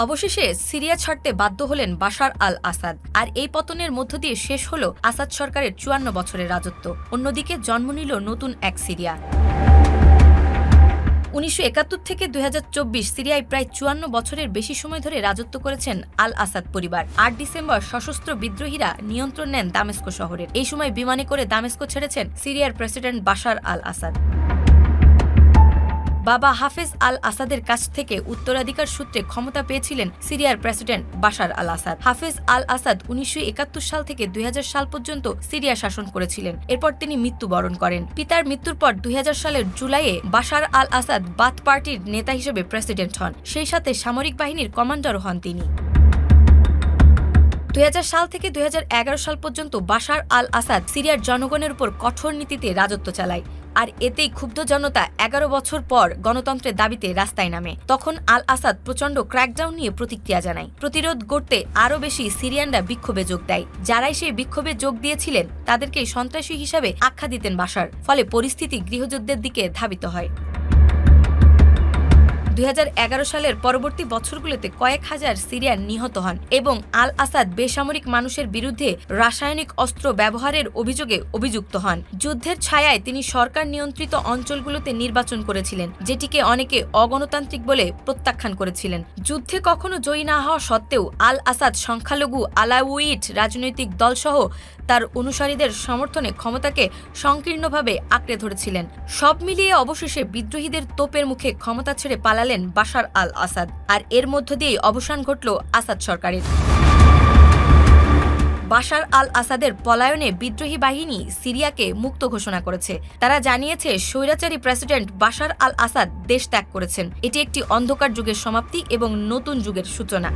অবশেষে সিরিয়া ছাড়তে বাধ্য হলেন বাশার আল আসাদ। আর এই পতনের মধ্য দিয়ে শেষ হল আসাদ সরকারের ৫৪ বছরের রাজত্ব। অন্যদিকে জন্ম নিল নতুন এক সিরিয়া। ১৯৭১ থেকে ২০২৪ সিরিয়ায় প্রায় ৫৪ বছরের বেশি সময় ধরে রাজত্ব করেছেন আল আসাদ পরিবার। ৮ ডিসেম্বর সশস্ত্র বিদ্রোহীরা নিয়ন্ত্রণ নেন দামেস্কো শহরের। এই সময় বিমানে করে দামেস্কো ছেড়েছেন সিরিয়ার প্রেসিডেন্ট বাশার আল আসাদ। বাবা হাফেজ আল আসাদের কাছ থেকে উত্তরাধিকার সূত্রে ক্ষমতা পেয়েছিলেন সিরিয়ার প্রেসিডেন্ট বাশার আল আসাদ। হাফেজ আল আসাদ ১৯৭১ সাল থেকে ২০০০ সাল পর্যন্ত সিরিয়া শাসন করেছিলেন। এরপর তিনি মৃত্যুবরণ করেন। পিতার মৃত্যুর পর ২০০০ সালের জুলাইয়ে বাশার আল আসাদ বাথ পার্টির নেতা হিসেবে প্রেসিডেন্ট হন। সেই সাথে সামরিক বাহিনীর কমান্ডারও হন তিনি। ২০০০ সাল থেকে ২০১১ সাল পর্যন্ত বাশার আল আসাদ সিরিয়ার জনগণের উপর কঠোর নীতিতে রাজত্ব চালায়। আর এতেই ক্ষুব্ধ জনতা ১১ বছর পর গণতন্ত্রের দাবিতে রাস্তায় নামে। তখন আল আসাদ প্রচণ্ড ক্র্যাকডাউন নিয়ে প্রতিক্রিয়া জানায়। প্রতিরোধ গড়তে আরও বেশি সিরিয়ানরা বিক্ষোভে যোগ দেয়। যারাই সেই বিক্ষোভে যোগ দিয়েছিলেন তাদেরকেই সন্ত্রাসী হিসাবে আখ্যা দিতেন বাশার। ফলে পরিস্থিতি গৃহযুদ্ধের দিকে ধাবিত হয়। ২০১১ সালের পরবর্তী বছরগুলোতে কয়েক হাজার সিরিয়ান নিহত হন এবং আল আসাদ বেসামরিক মানুষের বিরুদ্ধে রাসায়নিক অস্ত্র ব্যবহারের অভিযোগে অভিযুক্ত হন। যুদ্ধের ছায়ায় তিনি সরকার নিয়ন্ত্রিত অঞ্চলগুলোতে নির্বাচন করেছিলেন, যেটিকে অনেকে অগণতান্ত্রিক বলে প্রত্যাখ্যান করেছিলেন। যুদ্ধে কখনো জয়ী না হওয়া সত্ত্বেও আল আসাদ সংখ্যালঘু আলাউইট রাজনৈতিক দলসহ তার অনুসারীদের সমর্থনে ক্ষমতাকে সংকীর্ণভাবে আঁকড়ে ধরেছিলেন। সব মিলিয়ে অবশেষে বিদ্রোহীদের তোপের মুখে ক্ষমতা ছেড়ে পালালেন বাশার আল আসাদ। আর এর মধ্য দিয়েই অবসান ঘটল আসাদ সরকারের। বাশার আল আসাদের পলায়নে বিদ্রোহী বাহিনী সিরিয়াকে মুক্ত ঘোষণা করেছে। তারা জানিয়েছে স্বৈরাচারী প্রেসিডেন্ট বাশার আল আসাদ দেশ ত্যাগ করেছেন। এটি একটি অন্ধকার যুগের সমাপ্তি এবং নতুন যুগের সূচনা।